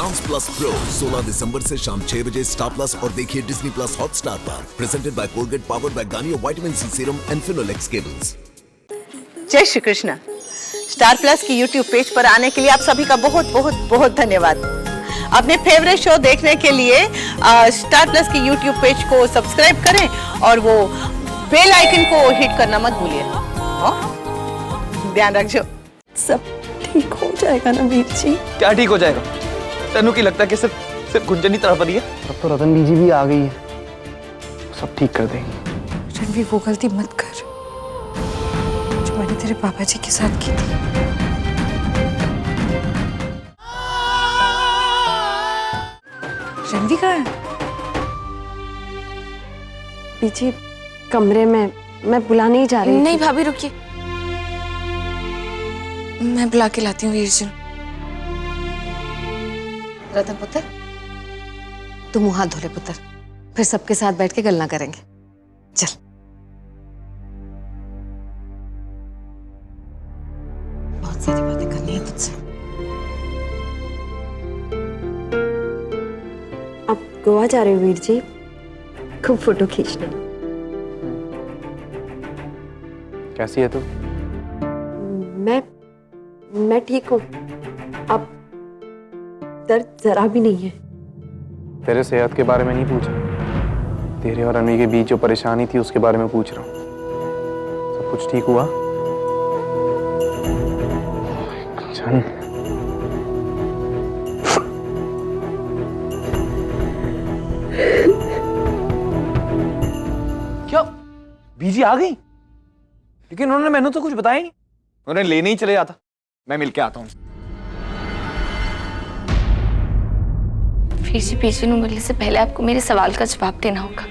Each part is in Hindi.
डांस प्लस प्रो 16 दिसंबर से शाम 6 बजे स्टार प्लस और देखिए डिज्नी प्लस हॉटस्टार पर। Presented by Colgate, powered by Garnier vitamin C serum and Finolex cables. जय श्री कृष्ण। स्टार प्लस की यूट्यूब पेज पर आने के लिए आप सभी का बहुत बहुत बहुत धन्यवाद। अपने फेवरेट शो देखने के लिए स्टार प्लस की यूट्यूब पेज को सब्सक्राइब करें और वो बेल आइकन को हिट करना मत भूलिए। ध्यान रखिए। सब ठीक हो जाएगा ना वीर जी? क्या ठीक हो जाएगा? तेनू की लगता है कि सिर्फ गुंजन ही तड़प रही है? अब तो रतन बीजी भी आ गई है, सब ठीक कर देंगी। रणवीर, वो गलती मत कर जो मैंने तेरे पापा जी के साथ की थी। रणवीर कहाँ है? बीजी कमरे में, मैं बुलाने ही जा रही हूँ। नहीं भाभी, रुकिए, मैं बुला के लाती हूँ वीर जी। रतन पुत्र, तुम मुंह हाथ धोले पुत्र, फिर सबके साथ बैठ के गल्ला करेंगे। चल। बहुत सारी बातें करनी है तुझसे। अब गोवा जा रहे हो वीर जी, खूब फोटो खींचना। कैसी है तू? मैं ठीक हूँ, अब दर्द जरा भी नहीं है। तेरे सेहत के बारे में नहीं पूछा, तेरे और अनु के बीच जो परेशानी थी उसके बारे में पूछ रहा हूँ। सब कुछ ठीक हुआ? चल। क्या बीजी आ गई? लेकिन उन्होंने मैंने तो कुछ बताया नहीं। उन्होंने लेने ही चले जाता। मैं मिलके आता हूँ। वीर जी, बीजी को मिलने से पहले आपको मेरे सवाल का जवाब देना होगा।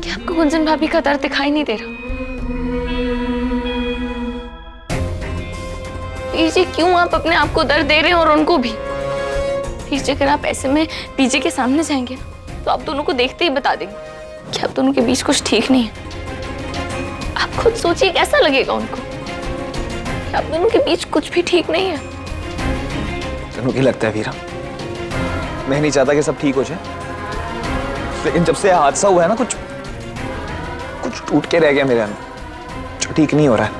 क्या आपको गुंजन भाभी का दर्द दिखाई नहीं दे रहा? वीर जी, क्यों आप अपने आप को दर्द दे रहे हैं और उनको भी? वीर जी, अगर आप ऐसे में बीजी के सामने जाएंगे ना तो आप दोनों को देखते ही बता देंगे कि आप दोनों के बीच कुछ ठीक नहीं है। आप खुद सोचिए कैसा लगेगा उनको कि आप दोनों के बीच कुछ भी ठीक नहीं है। तेनू की लगता है वीरा, मैं नहीं चाहता कि सब ठीक हो जाए, लेकिन जब से हादसा हुआ है ना, कुछ टूट के रह गया मेरे अंदर, जो ठीक नहीं हो रहा है।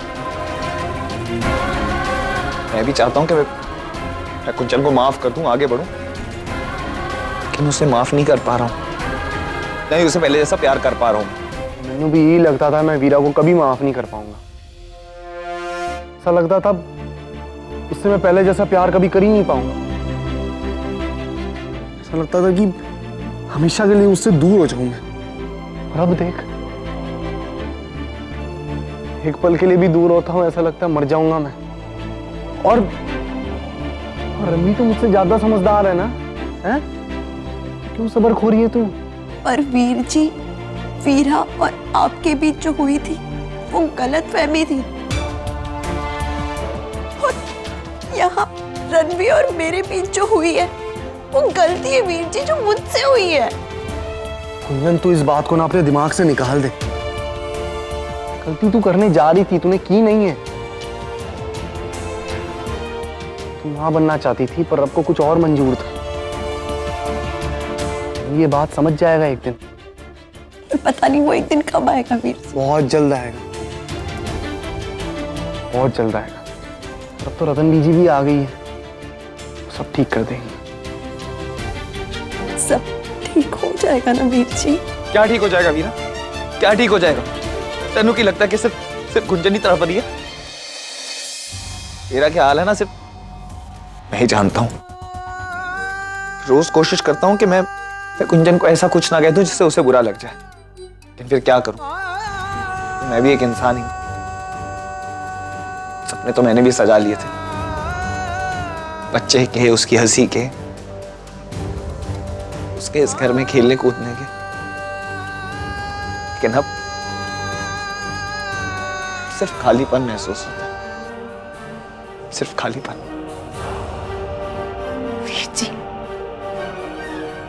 मैं भी चाहता हूं कि मैं कुंचन को माफ कर दूं, आगे बढ़ूं, लेकिन उसे माफ नहीं कर पा रहा हूं, नहीं उसे पहले जैसा प्यार कर पा रहा हूं। मैंने भी यही लगता था, मैं वीरा को कभी माफ नहीं कर पाऊंगा। ऐसा लगता था उससे मैं पहले जैसा प्यार कभी कर ही नहीं पाऊंगा। ऐसा लगता था कि हमेशा के लिए उससे दूर हो जाऊं मैं। और अब देख, एक पल के लिए भी दूर होता हूं, ऐसा लगता है मर जाऊंगा मैं। और रमी तो मुझसे ज्यादा समझदार है ना, हैं? क्यों सब्र खो रही है तू? पर वीर जी, वीरा और आपके बीच जो हुई थी वो गलतफहमी थी, और यहाँ रणवीर और मेरे बीच जो हुई है वो गलती है वीर जी, जो मुझसे हुई है। कुंजन, तू इस बात को ना अपने दिमाग से निकाल दे। गलती तू करने जा रही थी, तूने की नहीं है। तू मां बनना चाहती थी, पर रब को कुछ और मंजूर था। ये बात समझ जाएगा एक दिन। पता नहीं वो एक दिन कब आएगा वीर जी। बहुत जल्द आएगा, बहुत जल्द आएगा। अब तो रतन बीजी भी आ गई है, सब ठीक कर देंगी। सब ठीक हो जाएगा ना वीर जी? क्या ठीक हो जाएगा वीरा? क्या ठीक हो जाएगा? तेनू की लगता है कि सिर्फ गुंजन ही तड़प रही है? मेरा क्या हाल है ना, सिर्फ मैं ही जानता हूं। रोज कोशिश करता हूं कि मैं गुंजन को ऐसा कुछ ना कह दूं जिससे उसे बुरा लग जाए, लेकिन फिर क्या करूं, मैं भी एक इंसान ही हूं। सपने तो मैंने भी सजा लिए थे, बच्चे के, उसकी हंसी के, उसके इस घर में खेलने कूदने के, लेकिन अब सिर्फ खालीपन महसूस होता है, सिर्फ खालीपन।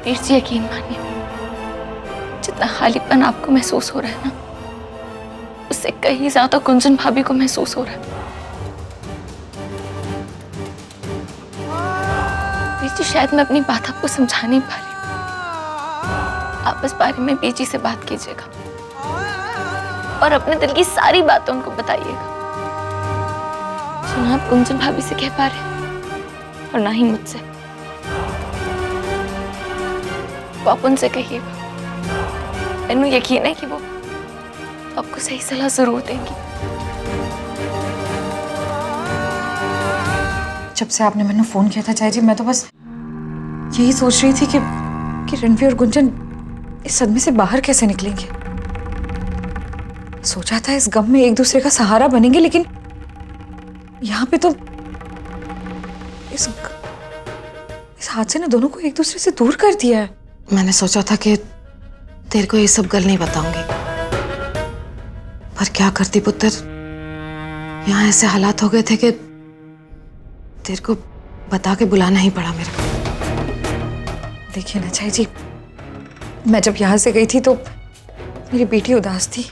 वीर जी, यकीन मानिए, जितना खालीपन आपको महसूस हो रहा है ना, उससे कहीं ज्यादा कुंजन भाभी को महसूस हो रहा है। बीजी शायद मैं अपनी बात आपको समझा नहीं पा रही हूँ। आप इस बारे में बीजी से बात कीजिएगा और अपने दिल की सारी बातें उनको बताइएगा, जो ना आप कुंजन भाभी से कह पा रहे और ना ही मुझसे। वो आप उनसे कहिएगा, मैंने यकीन है कि वो आपको सही सलाह जरूर देंगी। जब से आपने मैंने फोन किया था चाय जी, मैं तो बस यही सोच रही थी कि रणवीर और गुंजन इस सदमे से बाहर कैसे निकलेंगे। सोचा था इस गम में एक दूसरे का सहारा बनेंगे, लेकिन यहाँ पे तो इस हादसे ने दोनों को एक दूसरे से दूर कर दिया है। मैंने सोचा था कि तेरे को ये सब गल नहीं बताऊंगी, पर क्या करती पुत्र, यहाँ ऐसे हालात हो गए थे कि तेरे को बता के बुलाना ही पड़ा मेरे को। देखिए ना चाय जी, मैं जब यहाँ से गई थी तो मेरी बेटी उदास थी,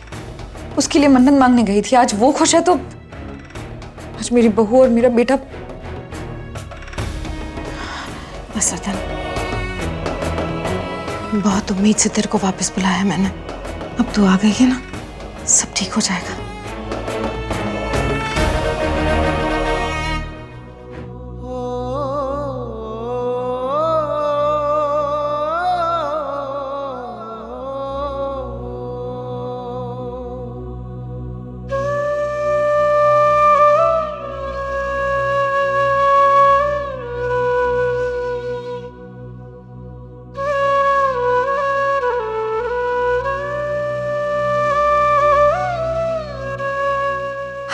उसके लिए मन्नत मांगने गई थी। आज वो खुश है तो आज मेरी बहू और मेरा बेटा। बस रतन, बहुत उम्मीद से तेरे को वापस बुलाया मैंने। अब तू आ गई है ना, सब ठीक हो जाएगा।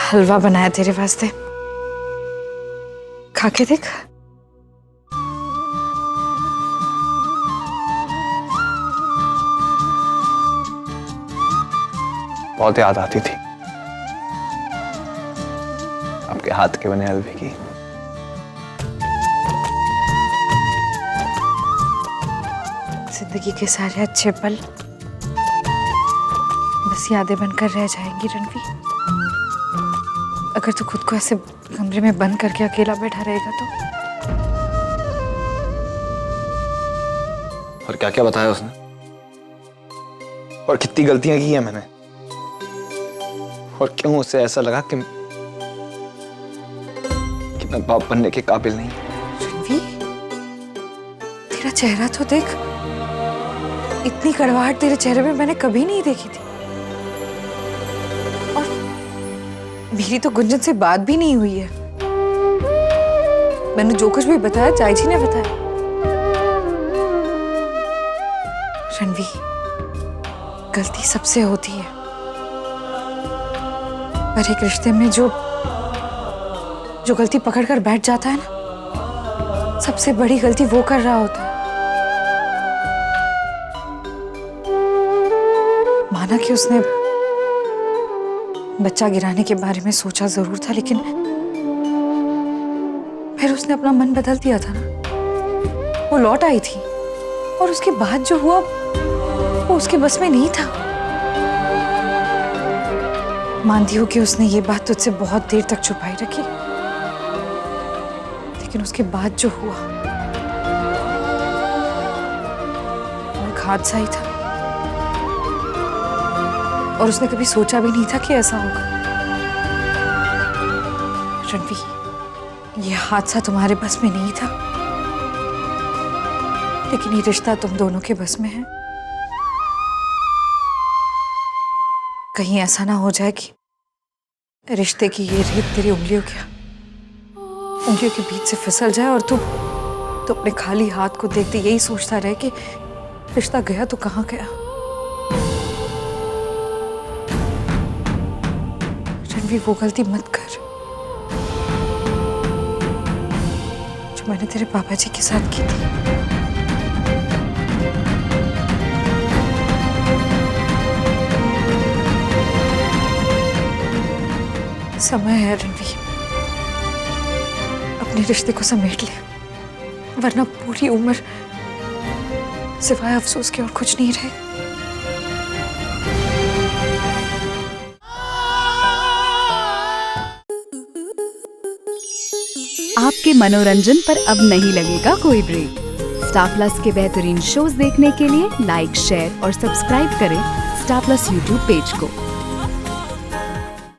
हलवा बनाया तेरे वास्ते, खा के देख। बहुत याद आती थी आपके हाथ के बने हलवे की। जिंदगी के सारे अच्छे पल बस यादें बनकर रह जाएंगी रणवीर। अगर तू खुद को ऐसे कमरे में बंद करके अकेला बैठा रहेगा तो। और क्या क्या बताया उसने, और कितनी गलतियां की है मैंने, और क्यों उसे ऐसा लगा कि मैं बाप बनने के काबिल नहीं। रणवीर, तेरा चेहरा तो देख, इतनी कड़वाहट तेरे चेहरे में मैंने कभी नहीं देखी थी। और मेरी तो गुंजन से बात भी नहीं हुई है। मैंने जो कुछ भी बताया चाय जी ने बताया। रणवीर, गलती सबसे होती है, पर एक रिश्ते में जो गलती पकड़ कर बैठ जाता है ना, सबसे बड़ी गलती वो कर रहा होता है। माना कि उसने बच्चा गिराने के बारे में सोचा जरूर था, लेकिन फिर उसने अपना मन बदल दिया था ना। वो लौट आई थी और उसके बाद जो हुआ वो उसके बस में नहीं था। मानती हूँ कि उसने ये बात तुझसे बहुत देर तक छुपाई रखी, लेकिन उसके बाद जो हुआ वो एक हादसा ही था, और उसने कभी सोचा भी नहीं था कि ऐसा होगा। रणवीर, ये हादसा तुम्हारे बस में नहीं था, लेकिन ये रिश्ता तुम दोनों के बस में है। कहीं ऐसा ना हो जाए कि रिश्ते की ये रेत तेरी उंगलियों के बीच से फिसल जाए और तू अपने खाली हाथ को देखते यही सोचता रहे कि रिश्ता गया तो कहाँ गया। रणवीर, वो गलती मत कर जो मैंने तेरे पापा जी के साथ की थी। समय है रणवीर, अपने रिश्ते को समेट ले, वरना पूरी उम्र सिवाय अफसोस के और कुछ नहीं रहेगा। आपके मनोरंजन पर अब नहीं लगेगा कोई ब्रेक। स्टार प्लस के बेहतरीन शोज देखने के लिए लाइक, शेयर और सब्सक्राइब करें स्टार प्लस यूट्यूब पेज को।